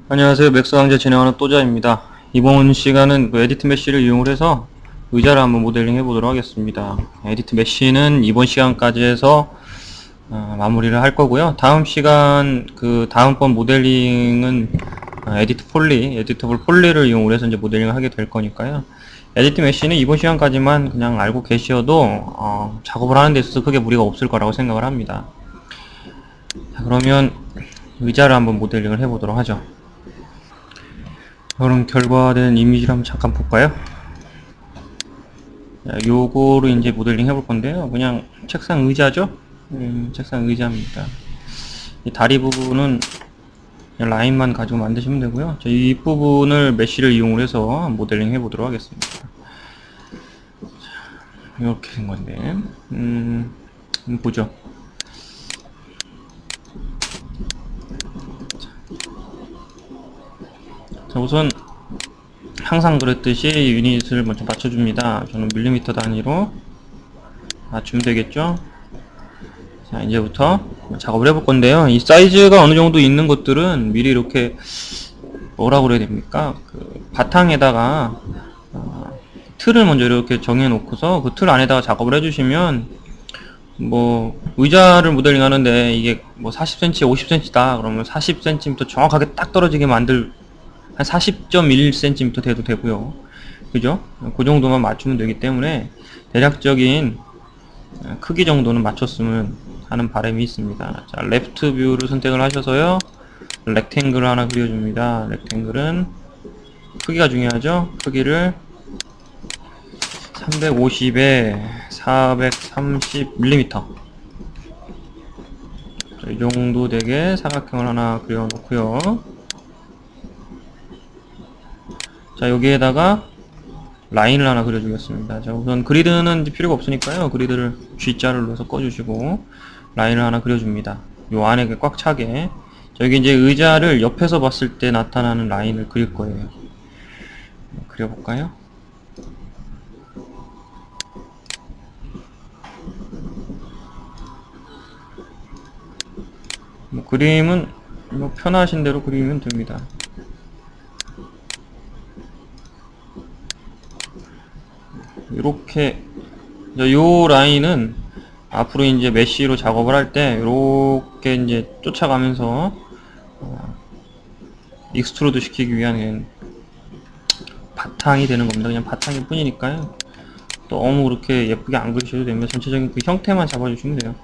안녕하세요. 맥스 강좌 진행하는 또자입니다. 이번 시간은 에디트 메쉬를 이용을 해서 의자를 한번 모델링 해보도록 하겠습니다. 에디트 메쉬는 이번 시간까지 해서 마무리를 할 거고요. 다음 시간 다음번 모델링은 에디터블 폴리를 이용을 해서 이제 모델링을 하게 될 거니까요. 에디트 메쉬는 이번 시간까지만 그냥 알고 계셔도 작업을 하는 데 있어서 크게 무리가 없을 거라고 생각을 합니다. 자, 그러면 의자를 한번 모델링을 해보도록 하죠. 그럼 결과된 이미지를 한번 잠깐 볼까요? 자, 요거를 이제 모델링 해볼 건데요. 그냥 책상 의자죠? 책상 의자입니다. 이 다리 부분은 그냥 라인만 가지고 만드시면 되고요. 이 부분을 메쉬를 이용해서 모델링 해보도록 하겠습니다. 이렇게 된 건데, 한번 보죠. 자, 우선 항상 그랬듯이 유닛을 먼저 맞춰줍니다. 저는 밀리미터 단위로 맞추면 되겠죠. 자, 이제부터 작업을 해볼 건데요. 이 사이즈가 어느 정도 있는 것들은 미리 이렇게 뭐라고 그래야 됩니까? 바탕에다가 틀을 먼저 이렇게 정해 놓고서 그 틀 안에다가 작업을 해주시면, 뭐 의자를 모델링 하는데 이게 뭐 40cm, 50cm다 그러면 40cm 정확하게 딱 떨어지게 만들, 한 40.1cm 돼도 되고요. 그죠? 그 정도만 맞추면 되기 때문에 대략적인 크기 정도는 맞췄으면 하는 바람이 있습니다. 자, 레프트 뷰를 선택을 하셔서요. 렉탱글을 하나 그려줍니다. 렉탱글은 크기가 중요하죠. 크기를 350에 430mm, 이 정도 되게 사각형을 하나 그려 놓고요. 자, 여기에다가 라인을 하나 그려주겠습니다. 자, 우선 그리드는 필요가 없으니까요. 그리드를 G자를 눌러서 꺼주시고 라인을 하나 그려줍니다. 요 안에 꽉 차게. 자, 여기 이제 의자를 옆에서 봤을 때 나타나는 라인을 그릴 거예요. 그려볼까요? 뭐 그림은 뭐 편하신 대로 그리면 됩니다. 이렇게 요 라인은 앞으로 이제 메쉬로 작업을 할 때 이렇게 이제 쫓아가면서 익스트루드 시키기 위한 바탕이 되는 겁니다. 그냥 바탕일 뿐이니까요. 너무 그렇게 예쁘게 안 그리셔도 되면 전체적인 그 형태만 잡아주시면 돼요.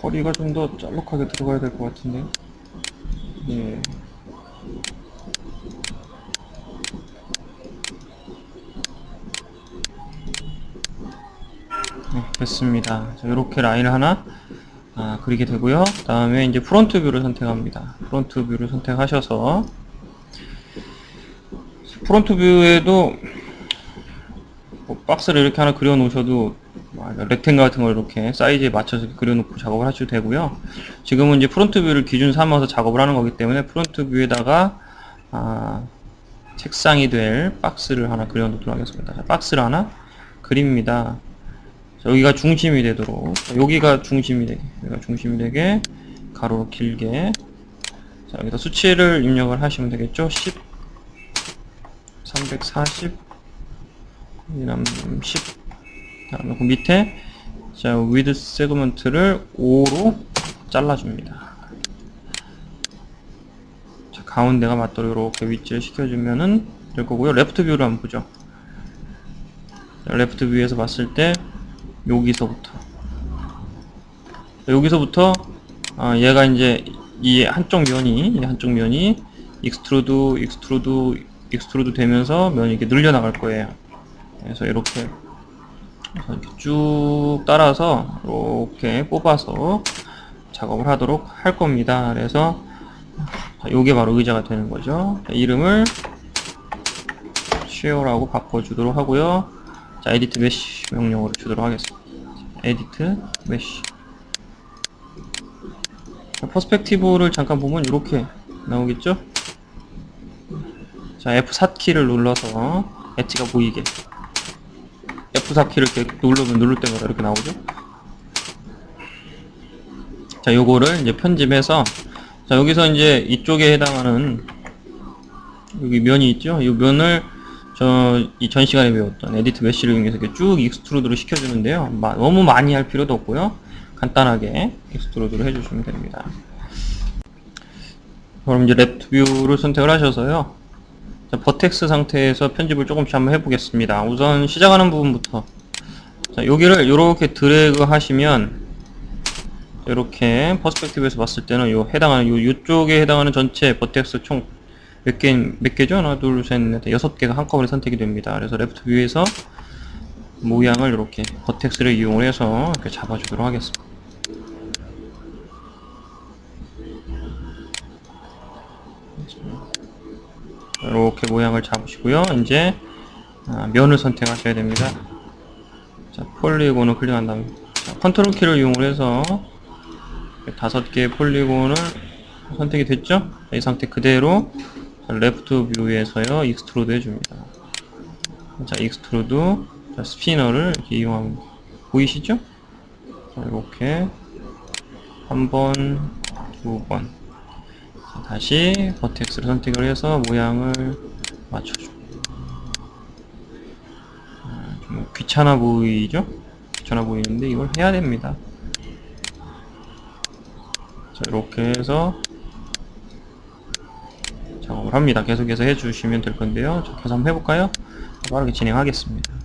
허리가 좀 더 짤록하게 들어가야 될 것 같은데. 예. 네, 됐습니다. 자, 이렇게 라인을 하나 그리게 되고요. 다음에 이제 프론트 뷰를 선택합니다. 프론트 뷰를 선택하셔서 프론트 뷰에도 뭐 박스를 이렇게 하나 그려 놓으셔도 렉탱글 같은 걸 이렇게 사이즈에 맞춰서 그려 놓고 작업을 하셔도 되고요. 지금은 이제 프론트 뷰를 기준 삼아서 작업을 하는 거기 때문에 프론트 뷰에다가 책상이 될 박스를 하나 그려 놓도록 하겠습니다. 자, 박스를 하나 그립니다. 자, 여기가 중심이 되도록, 여기가 중심이 되게 가로로 길게. 자, 여기다 수치를 입력을 하시면 되겠죠. 10, 340, 10. 그 밑에 자, 위드 세그먼트를 5로 잘라줍니다. 자, 가운데가 맞도록 이렇게 위치를 시켜주면은 될 거고요. 레프트 뷰를 한번 보죠. 자, 레프트 뷰에서 봤을 때 여기서부터 얘가 이제 이 한쪽 면이 익스트루드 되면서 면이 이렇게 늘려나갈 거예요. 그래서 이렇게 쭉 따라서 이렇게 뽑아서 작업을 하도록 할 겁니다. 그래서 자, 요게 바로 의자가 되는 거죠. 자, 이름을 쉐어라고 바꿔주도록 하고요. 자, 에디트 메쉬 명령어를 주도록 하겠습니다. 에디트 메쉬. 퍼스펙티브를 잠깐 보면 이렇게 나오겠죠? 자, F4키를 눌러서 엣지가 보이게. F4키를 이렇게 누를 때마다 이렇게 나오죠? 자, 요거를 이제 편집해서, 자, 여기서 이제 이쪽에 해당하는, 여기 면이 있죠? 이 면을 이 전 시간에 배웠던 에디트 메쉬를 이용해서 이렇게 쭉 익스트루드로 시켜주는데요. 너무 많이 할 필요도 없고요. 간단하게 익스트루드로 해주시면 됩니다. 그럼 이제 랩트 뷰를 선택을 하셔서요. 자, 버텍스 상태에서 편집을 조금씩 한번 해보겠습니다. 우선 시작하는 부분부터. 자, 여기를 이렇게 드래그 하시면, 이렇게 퍼스펙티브에서 봤을 때는 요쪽에 해당하는 전체 버텍스 총 몇 개죠? 하나, 둘, 셋, 넷, 6개가 한꺼번에 선택이 됩니다. 그래서 레프트 뷰에서 모양을 이렇게 버텍스를 이용해서 이렇게 잡아주도록 하겠습니다. 이렇게 모양을 잡으시고요. 이제 면을 선택하셔야 됩니다. 자, 폴리곤을 클릭한 다음에 컨트롤 키를 이용해서 5개의 폴리곤을 선택이 됐죠? 이 상태 그대로 레프트 뷰에서요 익스트루드 해줍니다. 자, 익스트루드, 자, 스피너를 이렇게 이용합니다. 보이시죠? 자, 이렇게 한 번, 두 번. 자, 다시 버텍스를 선택을 해서 모양을 맞춰줍니다. 좀 귀찮아 보이죠? 귀찮아 보이는데 이걸 해야 됩니다. 자, 이렇게 해서 작업을 합니다. 계속해서 해주시면 될 건데요. 자, 계속 한번 해볼까요? 빠르게 진행하겠습니다.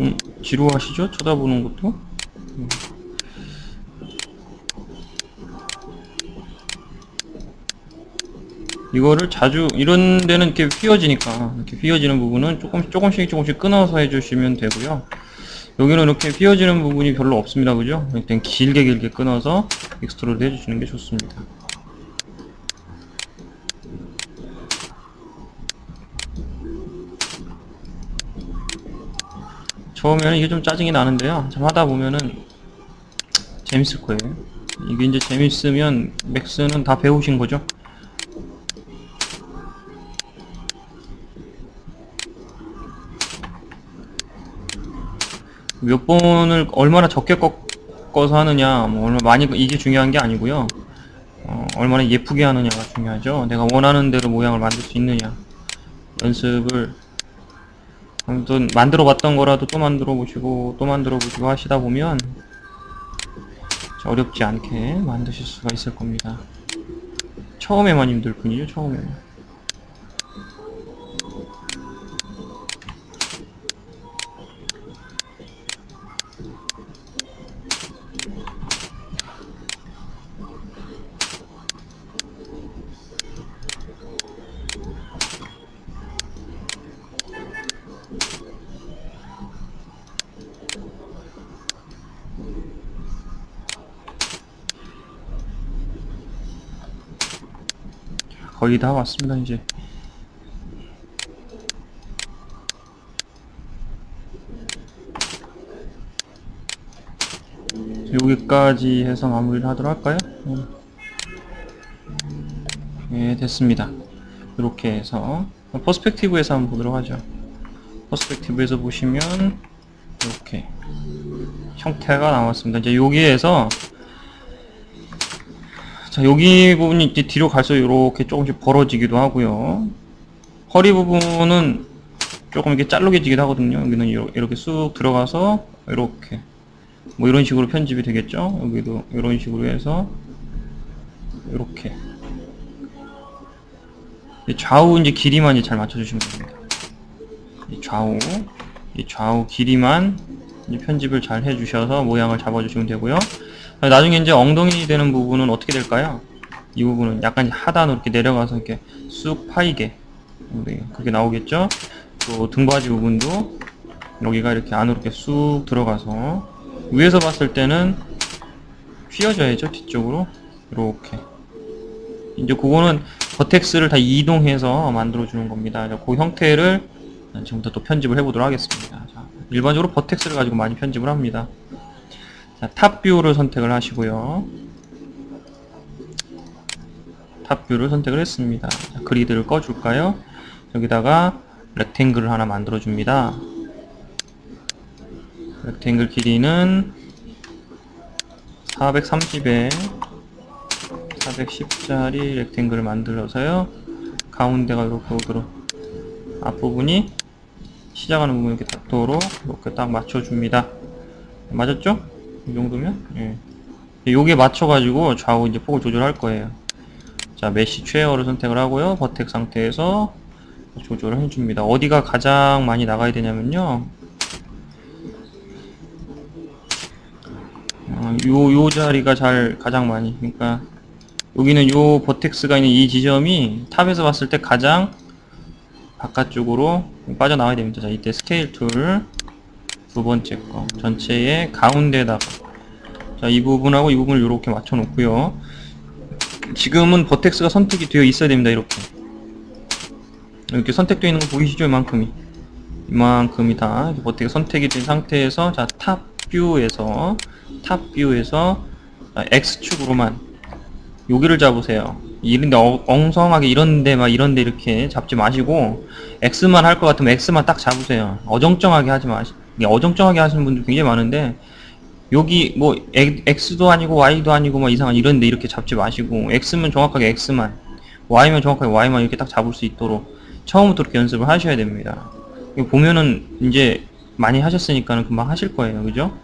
좀 지루하시죠? 쳐다보는 것도? 이거를 자주 이런 데는 이렇게 휘어지니까 이렇게 휘어지는 부분은 조금씩 끊어서 해주시면 되고요. 여기는 이렇게 휘어지는 부분이 별로 없습니다. 그죠? 일단 길게 끊어서 익스트루드 해주시는 게 좋습니다. 처음에는 이게 좀 짜증이 나는데요. 참 하다 보면은 재밌을 거예요. 이게 이제 재밌으면 맥스는 다 배우신 거죠. 몇 번을 얼마나 적게 꺾어서 하느냐, 뭐 얼마 많이 이게 중요한 게 아니고요. 얼마나 예쁘게 하느냐가 중요하죠. 내가 원하는 대로 모양을 만들 수 있느냐. 연습을 아무튼 만들어 봤던 거라도 또 만들어 보시고 하시다 보면 어렵지 않게 만드실 수가 있을 겁니다. 처음에만 힘들 뿐이죠. 처음에만. 거의 다 왔습니다. 이제 여기까지 해서 마무리를 하도록 할까요? 네, 됐습니다. 이렇게 해서 퍼스펙티브에서 한번 보도록 하죠. 퍼스펙티브에서 보시면 이렇게 형태가 나왔습니다. 이제 여기에서 자, 여기 부분이 이제 뒤로 갈수록 이렇게 조금씩 벌어지기도 하고요. 허리 부분은 조금 이렇게 잘르게지기도 하거든요. 여기는 이렇게 쑥 들어가서 이렇게 뭐 이런 식으로 편집이 되겠죠. 여기도 이런 식으로 해서 이렇게 좌우 이제 길이만 이제 잘 맞춰주시면 됩니다. 이 좌우 길이만 이제 편집을 잘 해주셔서 모양을 잡아주시면 되고요. 나중에 이제 엉덩이 되는 부분은 어떻게 될까요? 이 부분은 약간 하단으로 이렇게 내려가서 이렇게 쑥 파이게 그게 나오겠죠? 또 등받이 부분도 여기가 이렇게 안으로 이렇게 쑥 들어가서 위에서 봤을 때는 휘어져야죠. 뒤쪽으로 이렇게 이제 그거는 버텍스를 다 이동해서 만들어 주는 겁니다. 그 형태를 지금부터 또 편집을 해보도록 하겠습니다. 자, 일반적으로 버텍스를 가지고 많이 편집을 합니다. 자, 탑뷰를 선택을 하시고요. 탑뷰를 선택을 했습니다. 자, 그리드를 꺼줄까요? 여기다가 렉탱글을 하나 만들어 줍니다. 렉탱글 길이는 430에 410짜리 렉탱글을 만들어서요. 가운데가 이렇게 오도록 앞부분이 시작하는 부분 이렇게 닿도록 이렇게 딱 맞춰줍니다. 맞았죠? 이 정도면? 예. 요게 맞춰가지고 좌우 이제 폭을 조절할 거예요. 자, 메쉬 최어를 선택을 하고요. 버텍 상태에서 조절을 해줍니다. 어디가 가장 많이 나가야 되냐면요. 요 자리가 가장 많이. 그러니까, 여기는 요 버텍스가 있는 이 지점이 탑에서 봤을 때 가장 바깥쪽으로 빠져나와야 됩니다. 자, 이때 스케일 툴 두 번째 거 전체의 가운데다가 자, 이 부분하고 이 부분을 이렇게 맞춰 놓고요. 지금은 버텍스가 선택이 되어 있어야 됩니다. 이렇게 선택되어 있는 거 보이시죠? 이만큼이 다 버텍이 선택이 된 상태에서 자, 탑뷰에서 X축으로만 여기를 잡으세요. 이런데 엉성하게 이런데 이렇게 잡지 마시고 X만 할 것 같으면 X만 딱 잡으세요. 어정쩡하게 하지 마시고. 어정쩡하게 하시는 분들 굉장히 많은데 여기 뭐 X도 아니고 Y도 아니고 막 이상한 이런데 이렇게 잡지 마시고 X면 정확하게 X만, Y면 정확하게 Y만 이렇게 딱 잡을 수 있도록 처음부터 이렇게 연습을 하셔야 됩니다. 보면은 이제 많이 하셨으니까는 금방 하실 거예요. 그죠?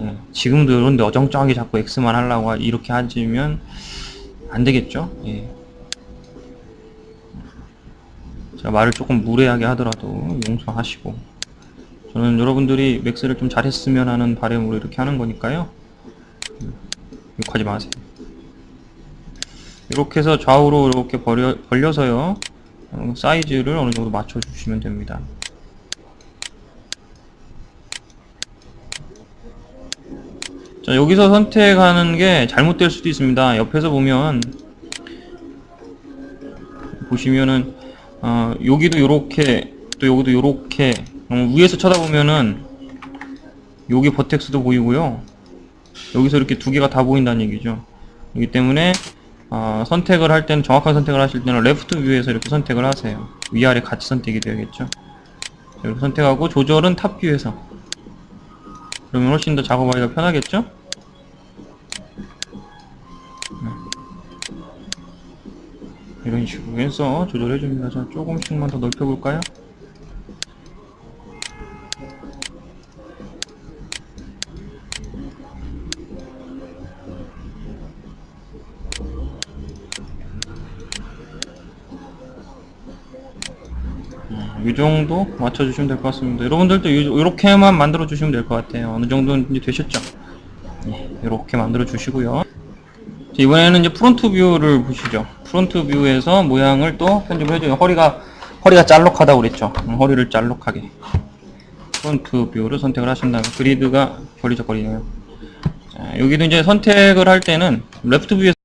예, 지금도 이런데 어정쩡하게 자꾸 X만 하려고 이렇게 하시면 안 되겠죠? 예. 제가 말을 조금 무례하게 하더라도 용서하시고, 저는 여러분들이 맥스를 좀 잘했으면 하는 바람으로 이렇게 하는 거니까요. 욕하지 마세요. 이렇게 해서 좌우로 이렇게 벌려서요. 사이즈를 어느 정도 맞춰주시면 됩니다. 자, 여기서 선택하는 게 잘못될 수도 있습니다. 옆에서 보면 보시면은 여기도 요렇게 또 여기도 요렇게 위에서 쳐다보면은 여기 버텍스도 보이고요. 여기서 이렇게 두 개가 다 보인다는 얘기죠. 그렇기 때문에 선택을 할 때는 정확한 선택을 하실 때는 레프트 뷰에서 이렇게 선택을 하세요. 위아래 같이 선택이 되겠죠. 이렇게 선택하고 조절은 탑 뷰에서. 그러면 훨씬 더 작업하기가 편하겠죠? 이런 식으로 해서 조절해줍니다. 자, 조금씩만 더 넓혀볼까요? 이 정도 맞춰주시면 될 것 같습니다. 여러분들도 이렇게만 만들어 주시면 될 것 같아요. 어느 정도는 이제 되셨죠? 네, 이렇게 만들어 주시고요. 이번에는 이제 프론트 뷰를 보시죠. 프론트 뷰에서 모양을 또 편집을 해줘요. 허리가 짤록하다고 그랬죠. 허리를 짤록하게. 프론트 뷰를 선택을 하신 다음에 그리드가 걸리적거리네요. 자, 여기도 이제 선택을 할 때는 레프트 뷰에서